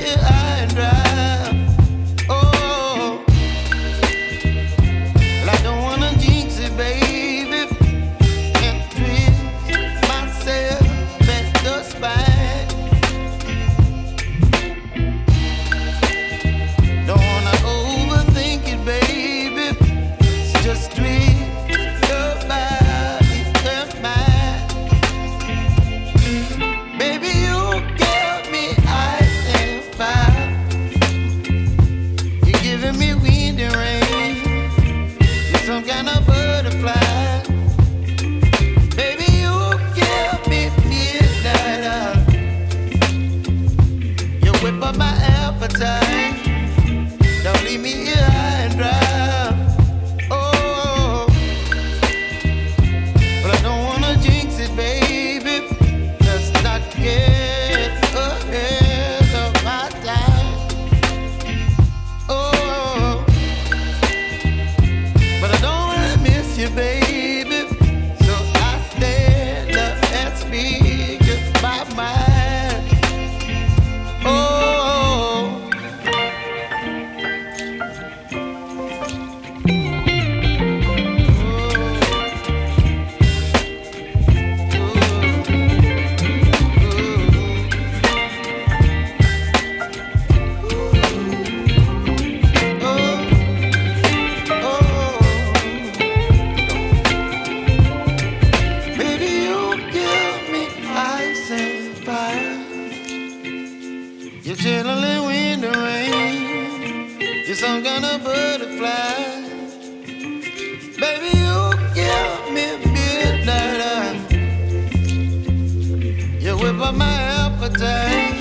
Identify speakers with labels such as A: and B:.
A: here high and dry. Oh, well, I don't wanna jinx it, baby, and twist myself at the spine. Don't wanna overthink it, baby. It's just twist your body and mine. Baby, you give me ice and fire. You're giving me wind and rain. You're some kind of butterfly. Baby, you give me midnight. You whip up my appetite. Don't leave me here high and dry. Oh, but I don't wanna jinx it, baby. Let's not get ahead of my time. Oh, but I don't wanna miss you, baby. So I stand up and speak my mind. Oh. Baby, you give me ice and fire. You're chilling wind and rain. You're some kind of butterfly. Baby, you give me midnight. You whip up my appetite.